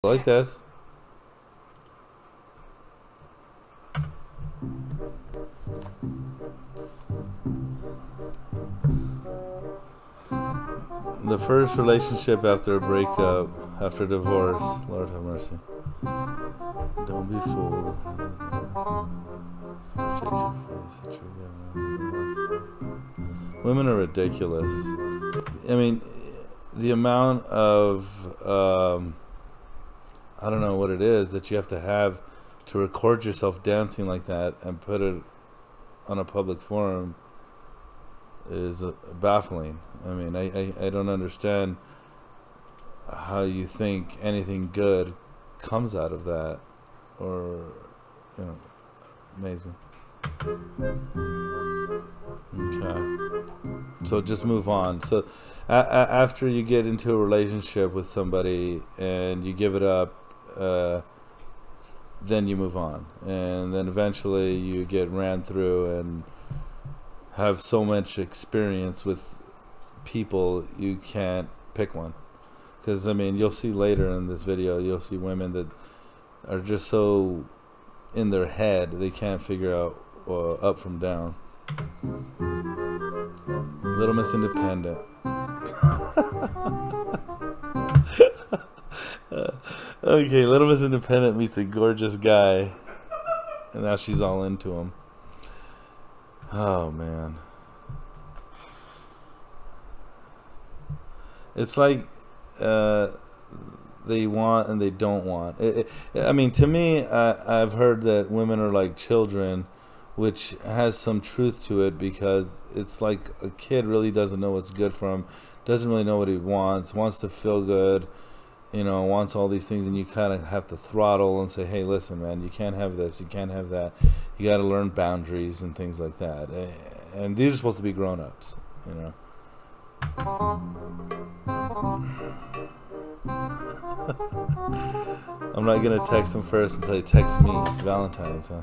Like this. The first relationship after a breakup, after divorce. Lord have mercy. Don't be fooled. Straight to your face. Women are ridiculous. I mean, the amount of I don't know what it is that you have to record yourself dancing like that and put it on a public forum is baffling. I mean, I don't understand how you think anything good comes out of that, or, you know, amazing. Okay. So just move on. So after you get into a relationship with somebody and you give it up, then you move on, and then eventually you get ran through and have so much experience with people you can't pick one. Because I mean, you'll see later in this video, you'll see women that are just so in their head they can't figure out up from down. Little Miss Independent. Okay, Little Miss Independent meets a gorgeous guy, and now she's all into him. Oh man, it's like they want and they don't want. I mean, to me, I've heard that women are like children, which has some truth to it, because it's like a kid really doesn't know what's good for him, doesn't really know what he wants to feel good, you know, wants all these things, and you kind of have to throttle and say, hey, listen, man, you can't have this, you can't have that, you got to learn boundaries and things like that. And these are supposed to be grown-ups, you know. I'm not gonna text him first until he texts me. It's Valentine's, huh?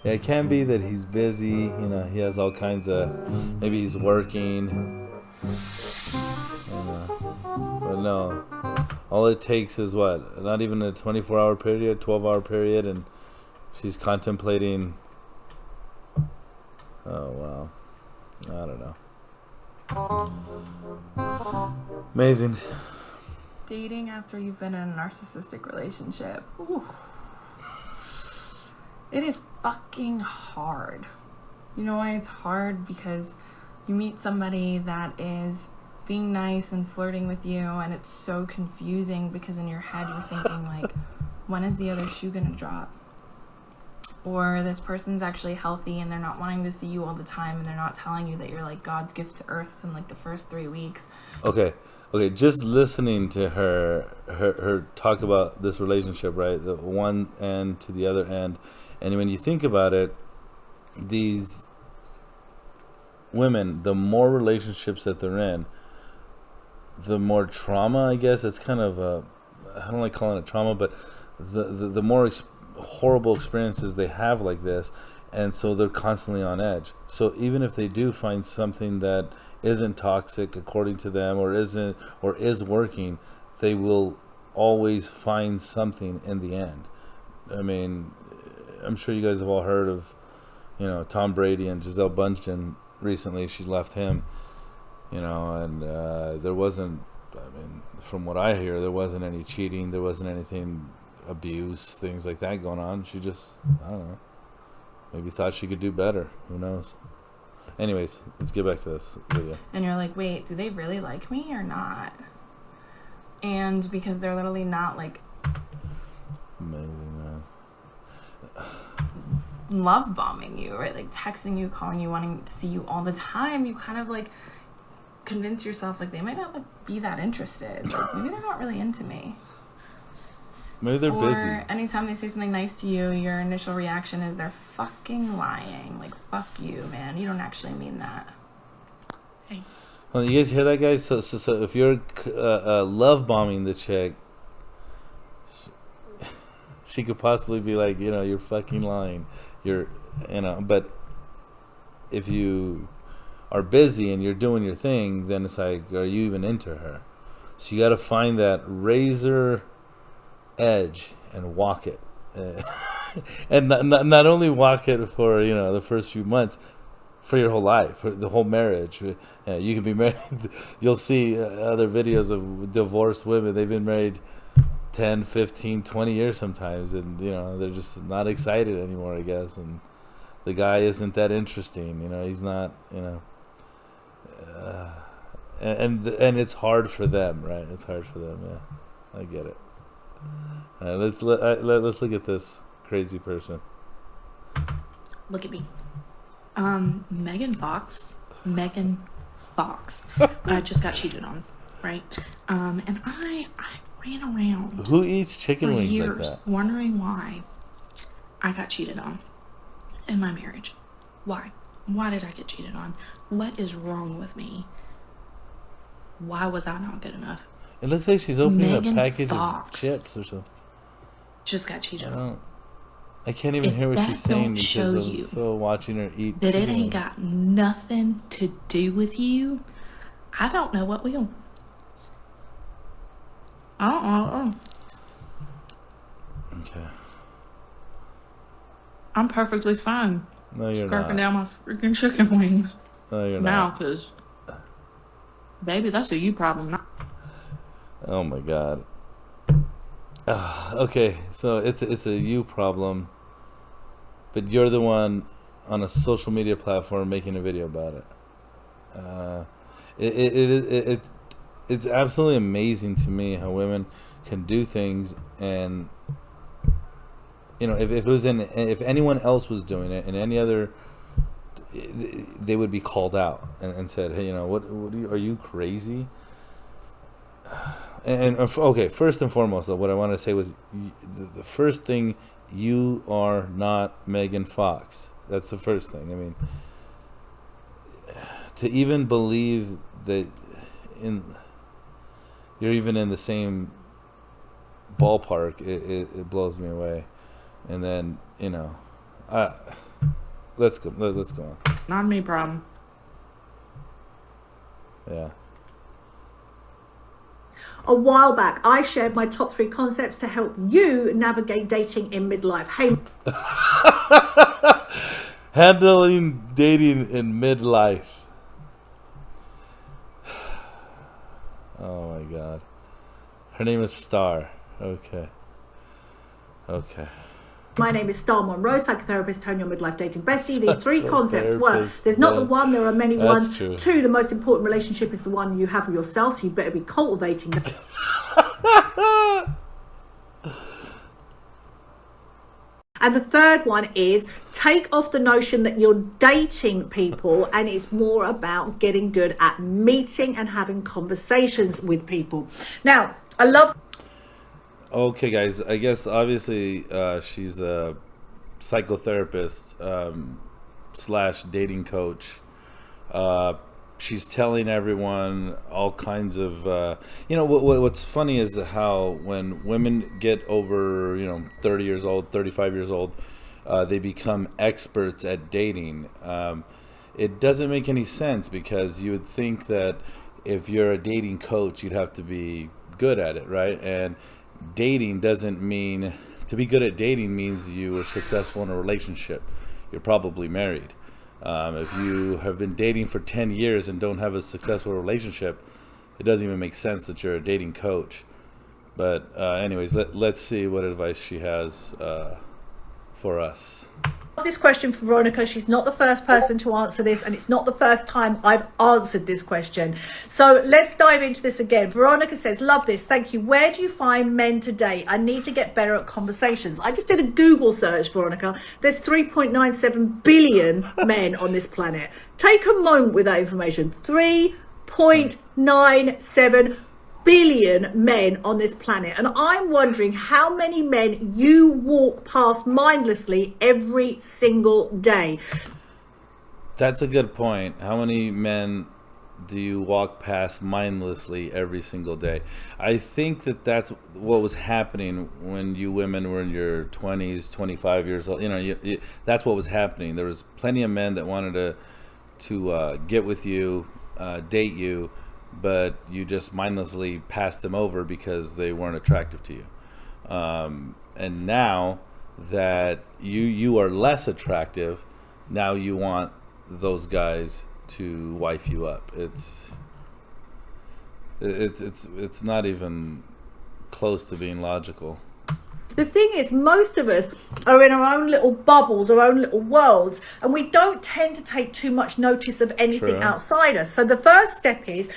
Yeah, it can be that he's busy, you know, he has all kinds of, maybe he's working, but no, all it takes is what, not even a 24-hour period, 12-hour period, and she's contemplating. Oh wow, I don't know. Amazing. Dating after you've been in a narcissistic relationship. Ooh. It is fucking hard. You know why it's hard? Because you meet somebody that is being nice and flirting with you, and it's so confusing because in your head you're thinking like, when is the other shoe gonna drop? Or this person's actually healthy and they're not wanting to see you all the time, and they're not telling you that you're like God's gift to earth in like the first 3 weeks. Okay, just listening to her talk about this relationship, right? The one end to the other end. And when you think about it, these women, the more relationships that they're in, the more trauma, I guess. It's kind of I don't like calling it trauma, but the more horrible experiences they have like this, and so they're constantly on edge. So even if they do find something that isn't toxic according to them, or is working, they will always find something in the end. I mean, I'm sure you guys have all heard of, you know, Tom Brady and Gisele Bündchen. Recently she left him, you know, and there wasn't, I mean, from what I hear, there wasn't any cheating, there wasn't anything, abuse, things like that going on. She just, I don't know, maybe thought she could do better. Who knows? Anyways, let's get back to this video. And you're like, wait, do they really like me or not? And because they're literally not like amazing, man, love bombing you, right? Like texting you, calling you, wanting to see you all the time, you kind of like convince yourself like they might not like be that interested. Like, maybe they're not really into me. Maybe they're busy. Or anytime they say something nice to you, your initial reaction is they're fucking lying. Like, fuck you, man. You don't actually mean that. Hey. Well, you guys hear that, guys? So if you're love bombing the chick, she could possibly be like, you know, you're fucking lying. You're, you know, but if you are busy and you're doing your thing, then it's like, are you even into her? So you got to find that razor edge and walk it. And not only walk it for, you know, the first few months, for your whole life, for the whole marriage. You can be married. You'll see other videos of divorced women. They've been married 10, 15, 20 years sometimes, and you know, they're just not excited anymore, I guess. And the guy isn't that interesting, you know. He's not, you know. And it's hard for them, right? It's hard for them. Yeah, I get it. All right, let's look at this crazy person. Look at me. Megan Fox just got cheated on, right? And I ran around Who eats chicken for wings years like that? wondering why I got cheated on in my marriage. Why? Why did I get cheated on? What is wrong with me? Why was I not good enough? It looks like she's opening Megan a package Fox of chips or something. Just got cheated on. I can't even If hear what that she's saying don't show because I'm you still watching her eat. that it chicken ain't wings. got nothing to do with you, I don't know what will. Okay. I'm perfectly fine No, you're scarfing not. down my freaking chicken wings No, you're now, not. because, baby, that's a you problem. Oh my god. Okay, so it's a you problem, but you're the one on a social media platform making a video about it. It's absolutely amazing to me how women can do things, and you know, if anyone else was doing it in any other, they would be called out and said, hey, you know, what are you crazy? And okay, first and foremost, though, what I wanted to say was the first thing: you are not Megan Fox. That's the first thing. I mean, to even believe that you're even in the same ballpark, it blows me away. And then, you know, let's go on. Not me problem. Yeah. A while back, I shared my top 3 concepts to help you navigate dating in midlife. Hey, Handling dating in midlife. Oh my god. Her name is Star. Okay. my name is Star Monroe, psychotherapist, turn your midlife dating bestie. These 3 concepts work. Psychotherapist, There's not the yeah. one, there are many That's ones. true. 2, the most important relationship is the one you have with yourself, so you better be cultivating that. And the third one is take off the notion that you're dating people and it's more about getting good at meeting and having conversations with people. Now, I love... Okay, guys. I guess obviously she's a psychotherapist / dating coach. She's telling everyone all kinds of, you know, what's funny is how when women get over, you know, 30 years old, 35 years old, they become experts at dating. It doesn't make any sense because you would think that if you're a dating coach, you'd have to be good at it, right? And dating doesn't mean, to be good at dating means you were successful in a relationship. You're probably married. If you have been dating for 10 years and don't have a successful relationship, it doesn't even make sense that you're a dating coach. But anyways, let's see what advice she has for us. this question for Veronica. She's not the first person to answer this, and it's not the first time I've answered this question. So let's dive into this again. Veronica says, love this, thank you. Where do you find men to date? I need to get better at conversations. I just did a Google search, Veronica. There's 3.97 billion men on this planet. Take a moment with that information. 3.97 billion men on this planet, and I'm wondering how many men you walk past mindlessly every single day. That's a good point. How many men do you walk past mindlessly every single day? I think that's what was happening when you women were in your 20s, 25 years old. You know, that's what was happening. There was plenty of men that wanted to get with you, date you, but you just mindlessly passed them over because they weren't attractive to you. And now that you are less attractive, now you want those guys to wife you up. It's not even close to being logical. The thing is, most of us are in our own little bubbles, our own little worlds, and we don't tend to take too much notice of anything True. outside us. So the first step is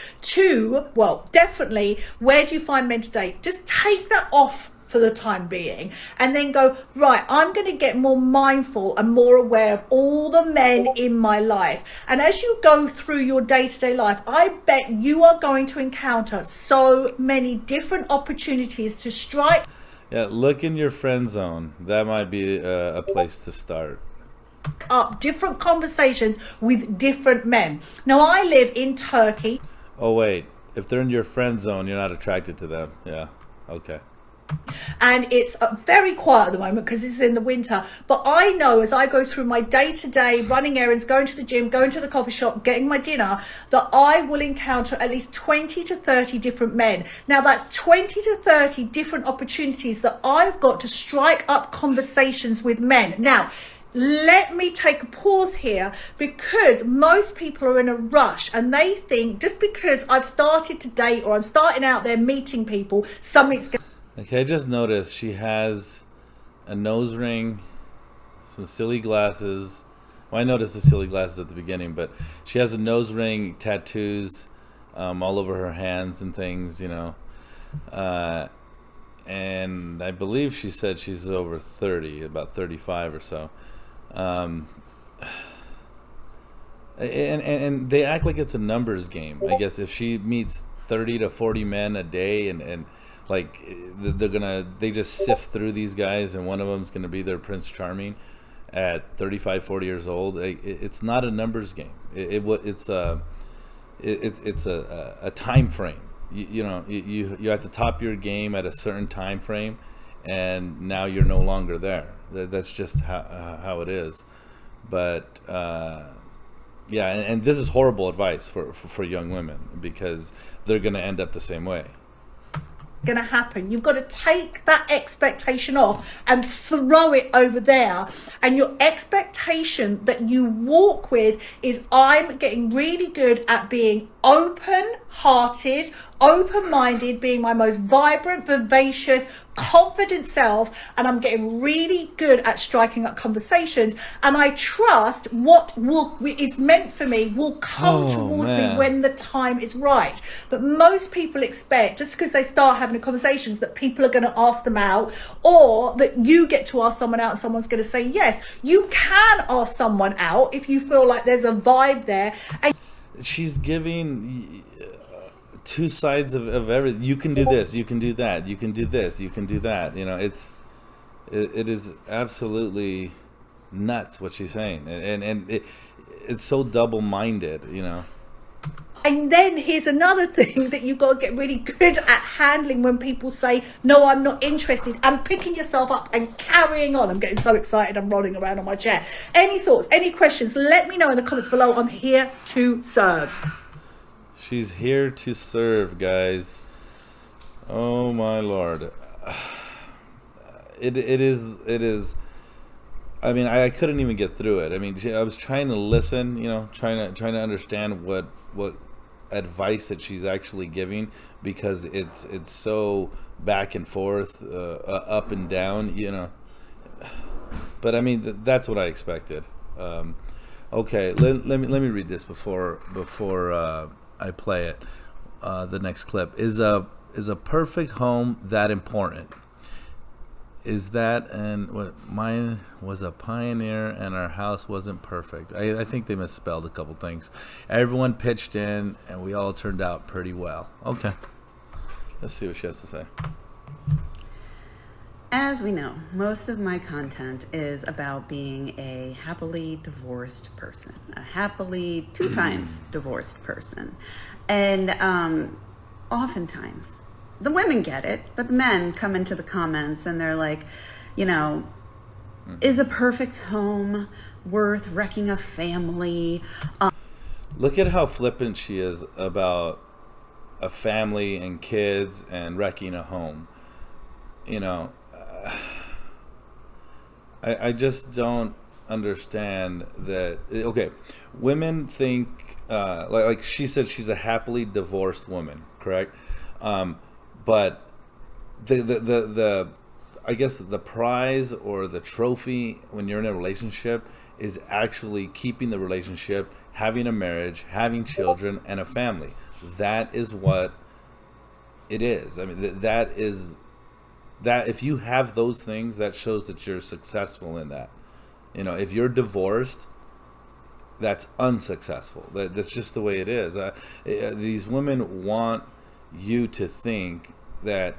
definitely, where do you find men to date? Just take that off for the time being, and then go, right, I'm going to get more mindful and more aware of all the men in my life. And as you go through your day-to-day life, I bet you are going to encounter so many different opportunities to strike. Yeah, look in your friend zone. That might be a place to start. Up different conversations with different men. Now, I live in Turkey. Oh, wait. If they're in your friend zone, you're not attracted to them. Yeah. Okay. And it's very quiet at the moment because it's in the winter. But I know as I go through my day-to-day running errands, going to the gym, going to the coffee shop, getting my dinner, that I will encounter at least 20 to 30 different men. Now that's 20 to 30 different opportunities that I've got to strike up conversations with men. Now, let me take a pause here, because most people are in a rush and they think just because I've started to date or I'm starting out there meeting people, something's going. Okay, I just noticed she has a nose ring, some silly glasses. Well, I noticed the silly glasses at the beginning, but she has a nose ring, tattoos all over her hands and things, you know. And I believe she said she's over 30, about 35 or so. And they act like it's a numbers game. I guess if she meets 30 to 40 men a day and like they just sift through these guys, and one of them's gonna be their Prince Charming at 35, 40 years old. It's not a numbers game. It's a time frame. You're at the top of your game at a certain time frame, and now you're no longer there. That's just how it is. But yeah, and this is horrible advice for young women, because they're gonna end up the same way. Going to happen. You've got to take that expectation off and throw it over there, and your expectation that you walk with is, I'm getting really good at being open-hearted, open-minded, being my most vibrant, vivacious, confident self, and I'm getting really good at striking up conversations, and I trust what is meant for me will come towards me when the time is right. But most people expect, just because they start having conversations, that people are going to ask them out, or that you get to ask someone out and someone's going to say yes. You can ask someone out if you feel like there's a vibe there. And she's giving two sides of everything. You can do this, you can do that, you can do this, you can do that. You know, it is absolutely nuts what she's saying, and it's so double-minded, you know. And then here's another thing that you've got to get really good at handling: when people say, no, I'm not interested, and picking yourself up and carrying on. I'm getting so excited, I'm rolling around on my chair. Any thoughts, any questions, let me know in the comments below. I'm here to serve. She's here to serve, guys. Oh my Lord. It is. I mean, I couldn't even get through it. I mean, I was trying to listen, you know, trying to understand what advice that she's actually giving, because it's so back and forth, up and down, you know. But I mean, that's what I expected. Okay, let me read this before I play it. The next clip is a perfect home that important? Is that, and what, mine was a pioneer and our house wasn't perfect. I think they misspelled a couple things. Everyone pitched in and we all turned out pretty well. Okay, let's see what she has to say. As we know, most of my content is about being a happily divorced person, a happily 2 times divorced person. And oftentimes, the women get it, but the men come into the comments and they're like, you know, is a perfect home worth wrecking a family? Look at how flippant she is about a family and kids and wrecking a home. You know, I just don't understand that. Okay, women think like she said, she's a happily divorced woman, correct? But the I guess the prize or the trophy when you're in a relationship is actually keeping the relationship, having a marriage, having children, and a family. That is what it is. I mean, that if you have those things, that shows that you're successful in that. You know, if you're divorced, that's unsuccessful. That's just the way it is. These women want you to think that,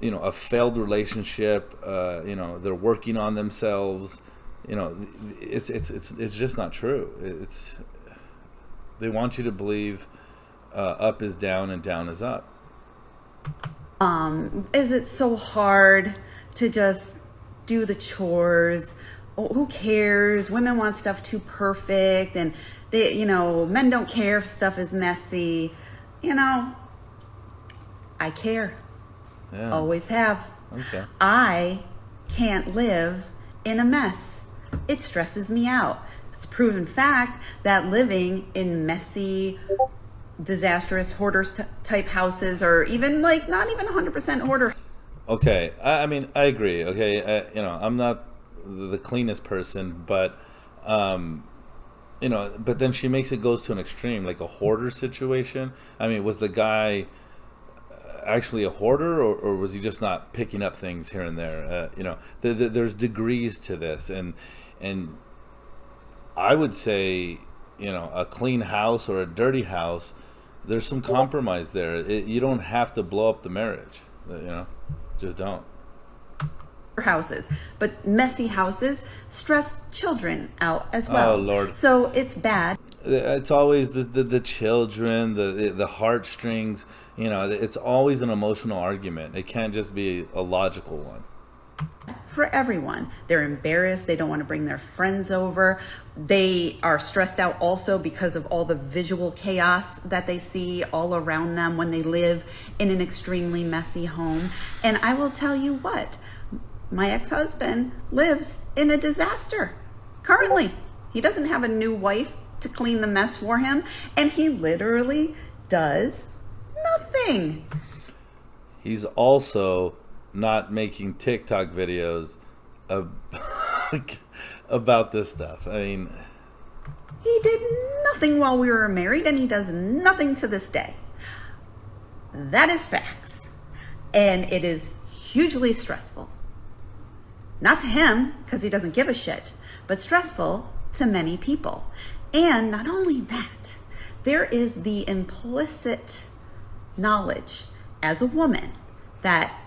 you know, a failed relationship, you know, they're working on themselves. You know, it's just not true. They want you to believe up is down and down is up. Is it so hard to just do the chores? Oh, who cares? Women want stuff too perfect, and men don't care if stuff is messy. You know, I care. Yeah. Always have. Okay. I can't live in a mess. It stresses me out. It's a proven fact that living in messy, disastrous hoarders type houses, or even like not even 100% hoarder. Okay, I mean, I agree. Okay, you know, I'm not the cleanest person, but you know, but then she makes it goes to an extreme, like a hoarder situation. I mean, was the guy actually a hoarder, or was he just not picking up things here and there? You know, there's degrees to this, and I would say, you know, a clean house or a dirty house, there's some compromise there. You don't have to blow up the marriage. You know, just don't. Houses, but messy houses stress children out as well. Oh Lord! So it's bad. It's always the children, the heartstrings. You know, it's always an emotional argument. It can't just be a logical one. For everyone, they're embarrassed. They don't want to bring their friends over. They are stressed out also because of all the visual chaos that they see all around them when they live in an extremely messy home. And I will tell you what, my ex-husband lives in a disaster currently. He doesn't have a new wife to clean the mess for him, and he literally does nothing. He's also not making TikTok videos about this stuff. I mean, he did nothing while we were married, and he does nothing to this day. That is facts. And it is hugely stressful. Not to him, because he doesn't give a shit, but stressful to many people. And not only that, there is the implicit knowledge as a woman that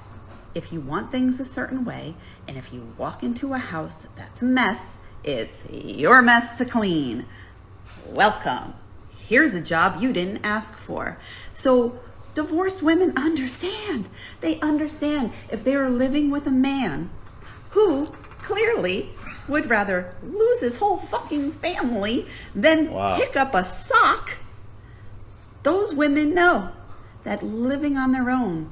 if you want things a certain way, and if you walk into a house that's a mess, it's your mess to clean. Welcome. Here's a job you didn't ask for. So divorced women understand. They understand if they are living with a man who clearly would rather lose his whole fucking family than pick up a sock. Those women know that living on their own,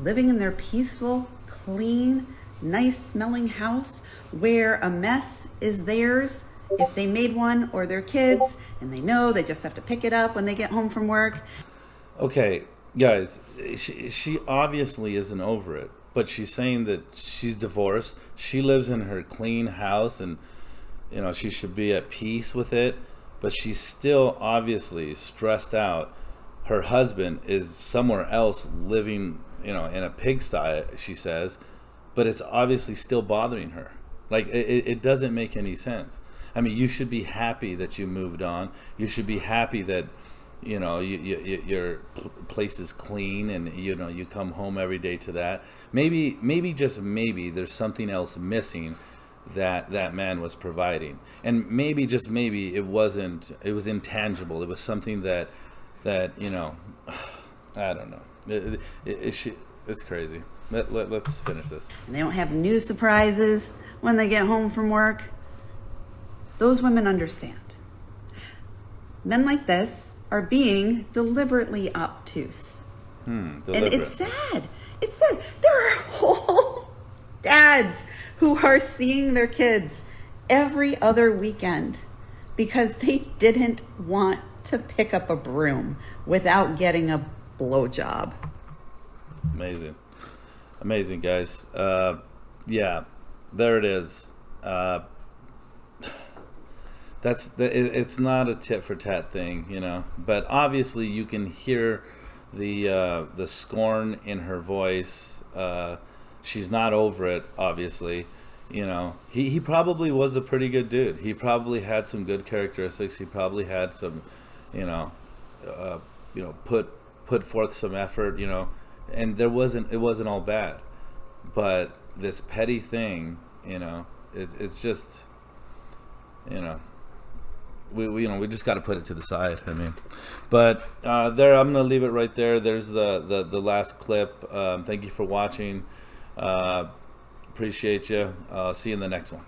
living in their peaceful, clean, nice smelling house where a mess is theirs if they made one, or their kids, and they know they just have to pick it up when they get home from work. Okay, guys, she obviously isn't over it, but she's saying that she's divorced. She lives in her clean house, and you know, she should be at peace with it, but she's still obviously stressed out. Her husband is somewhere else living, you know, in a pigsty, she says, but it's obviously still bothering her. Like, it doesn't make any sense. I mean, you should be happy that you moved on. You should be happy that, you know, your place is clean, and you know, you come home every day to that. Maybe just maybe there's something else missing that man was providing, and maybe just maybe it was intangible. It was something that you know, I don't know. It's crazy. Let's finish this. They don't have new surprises when they get home from work. Those women understand. Men like this are being deliberately obtuse. And it's sad. It's sad. There are whole dads who are seeing their kids every other weekend because they didn't want to pick up a broom without getting a blowjob. Amazing, guys. Yeah, there it is. It's not a tit for tat thing, you know, but obviously you can hear the scorn in her voice. She's not over it, obviously. You know, he probably was a pretty good dude. He probably had some good characteristics. He probably had some, put forth some effort, and it wasn't all bad. But this petty thing, it's just, we just got to put it to the side. I mean, but there, I'm gonna leave it right there. There's the last clip. Thank you for watching. Appreciate you. See you in the next one.